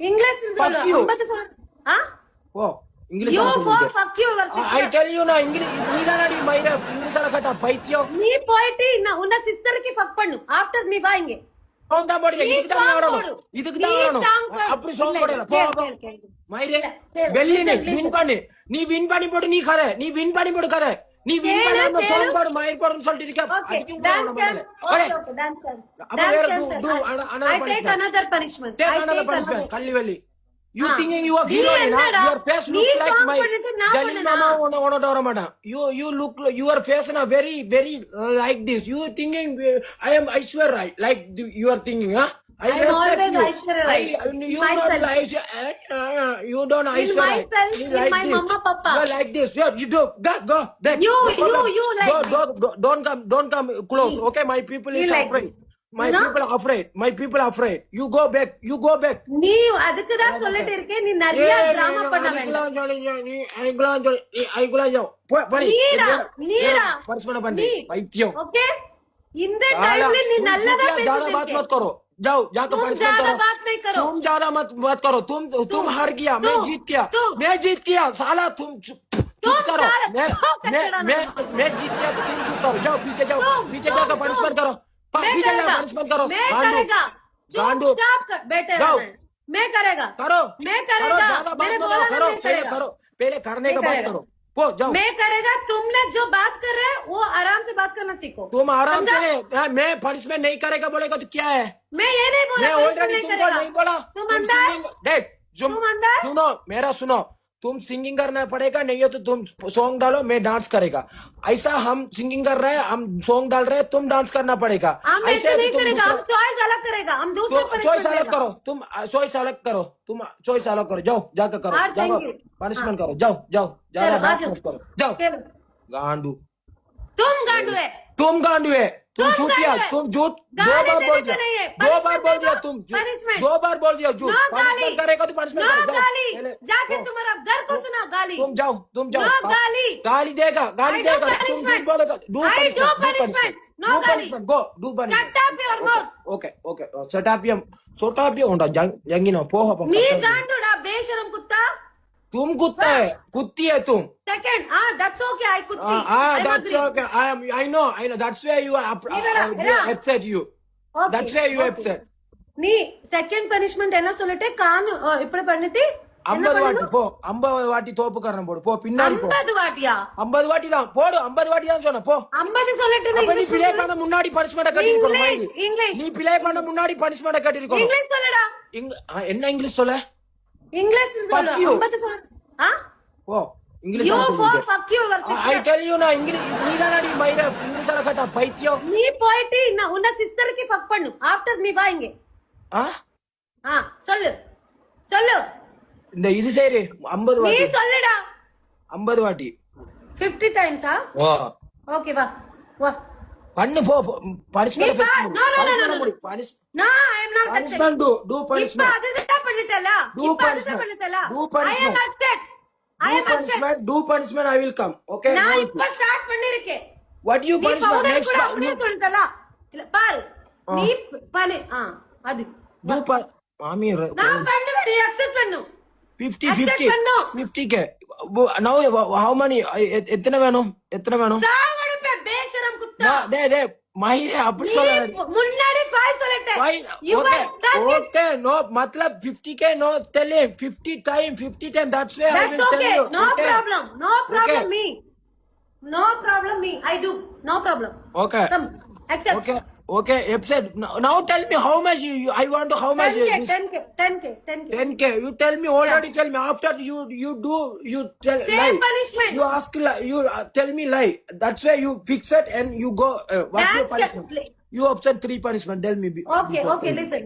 English is Fuck you. Huh? Oh, English. You for fuck you your sister. I tell you now, English. நீ தானடி மயிர English கட்ட பைத்தியம். நீ போயிட்டு உன்ன சிஸ்டருக்கு ஃபக் பண்ணு. After நீ வா இங்க. சாங் தான் போடுங்க. இதுக்கு தான் வரணும். இதுக்கு தான் வரணும். அப்படி சாங் போடல. போ போ. மயிரே வெள்ளி நீ வின் பண்ணு. நீ வின் பண்ணி போடு நீ கதை. நீ வின் பண்ணி போடு கதை. நீ வின் பண்ணாம சாங் போடு மயிர் போடுன்னு சொல்லிட்டு இருக்க. Okay, dance can. அப்ப வேற do I take another punishment. Take another punishment. கள்ளி வெள்ளி. You thinking you are heroine, huh? Your face look like my Jalil Mama on a madam. You look your face na very like this. You thinking I am Aishwarya Rai like you are thinking, huh? I always Aishwarya Rai. You not like you don't Aishwarya Rai. You like my mama papa. You like this. You do go back. You like don't come close. Okay, my people is afraid. My people are afraid. You go back. நீ அதுக்கு தான் சொல்லிட்டு இருக்கேன் நீ நிறைய drama பண்ண வேண்டாம். நீடா பரிஸ்மன பண்ணி பைத்தியம். ஓகே இந்த டைம்ல நீ நல்லதா ज्यादा बात मत करो. जाओ जाकर पनिशमेंट करो. बात नहीं करो. तुम ज्यादा मत करो. तुम हार गया. मैं जीत गया. साला तुम चुप करो. मैं जीत गया. तुम चुप करो. जाओ पीछे जाकर पनिशमेंट करो. पनिशमेंट करो. गांडू बेटा मैं करेगा करो. ज्यादा बात मत करो. पहले करने का बात करो. वो जाओ. मैं करेगा. तुमने जो बात कर रहे हैं वो आराम से बात करना सीखो. तुम आराम से. मैं पनिशमेंट नहीं करेगा बोलेगा तो क्या है? मैं ये नहीं बोला. मैं ऑलरेडी तुमको नहीं बोला. तुम अंदर सुनो मेरा सुनो. तुम सिंगिंग करना पड़ेगा. नहीं हो तो तुम सॉन्ग डालो. मैं डांस करेगा. ऐसा हम सिंगिंग कर रहे हैं. हम सॉन्ग डाल रहे हैं. तुम डांस करना पड़ेगा. हम ऐसे नहीं करेगा. हम चॉइस अलग करेगा. हम दूसरे चॉइस अलग करो. तुम चॉइस अलग करो. जाओ जाकर करो. जाओ पनिशमेंट करो. जाओ ज्यादा बात मत करो. जाओ गांडू. तुम गांडू है. तुम झूठिया. तुम झूठ दो बार बोल दिया. तुम 2 बार बोल दिया झूठ. पनिशमेंट करेगा तो पनिशमेंट करो. जाके तुम्हारा घर को सुना गाली. तुम जाओ गाली देगा. तुम झूठ बोलेगा. Do punishment. No गाली. Go do punishment. Shut up your mouth. Okay. सोटापियम होता जंगी ना पो. नी गांडूड़ा बेशरम कुत्ता. तुम कुत्ता है. कुत्ती है तुम. Second, that's okay. I कुत्ती. That's okay. I know. That's where you are upset. That's where you upset. நீ செகண்ட் பனிஷ்மெண்ட் என்ன சொல்லிட்டு கான் இப்படி பண்ணிட்டு 50 வாட்டி போ. 50 வாட்டி தோப்பு காரணம் போடு. போ பின்னாடி போ. 50 வாட்டியா? 50 வாட்டி தான் போடு. 50 வாட்டி தான் சொன்ன. போ 50 சொல்லிட்டு நீ பிளே பண்ண முன்னாடி பனிஷ்மென்ட் கட்டி இருக்கணும். இங்கிலீஷ் நீ பிளே பண்ண முன்னாடி பனிஷ்மென்ட் கட்டி இருக்கணும். இங்கிலீஷ் சொல்லடா. என்ன இங்கிலீஷ் சொல்ல? இங்கிலீஷ் சொல்லு. 50 சொல்லு. போ English you for fuck you your sister. I tell you now English நீ தானடி மயிர இங்கிலீஷ் கட்ட பைத்தியம். நீ போயிட்டு உன்ன சிஸ்டருக்கு ஃபக் பண்ணு. After நீ வா இங்க. சொல்லு இந்த இது சரி 50 வாட்டி. நீ சொல்லுடா. 50 வாட்டி 50 times ஓகே வா பண்ணு. போ punishment first. No. Punish No, I am not punishment. Do punishment. இப்ப அதுதான் பண்ணிட்டல. I am upset. Do punishment. I will come. Okay. நான் இப்ப ஸ்டார்ட் பண்ணிருக்கேன். What you punishment next? அப்படியே பண்ணிட்டல. இல்ல பாரு. நீ பண்ணு. அது do மாமி நான் பண்ணுவேன். நீ அக்செப்ட் பண்ணு. 50 के now how many எத்தனை வேணும்? தாவடுப்பே பேஷரம் குத்தா. டேய் மயிரே அப்படி சொல்ல. முன்னாடி 5 சொல்லிட்டேன். Okay no मतलब 50 के no tell him 50 time that's why I will tell you. No problem me. I do. No problem. Okay. Come accept. Okay upset. Now tell me how much I want to how much 10k. You tell me already. Tell me after you do you tell lie. Punishment. You ask you tell me lie. That's why you fix it and you go what's your punishment? You option 3 punishment. Tell me. Okay listen.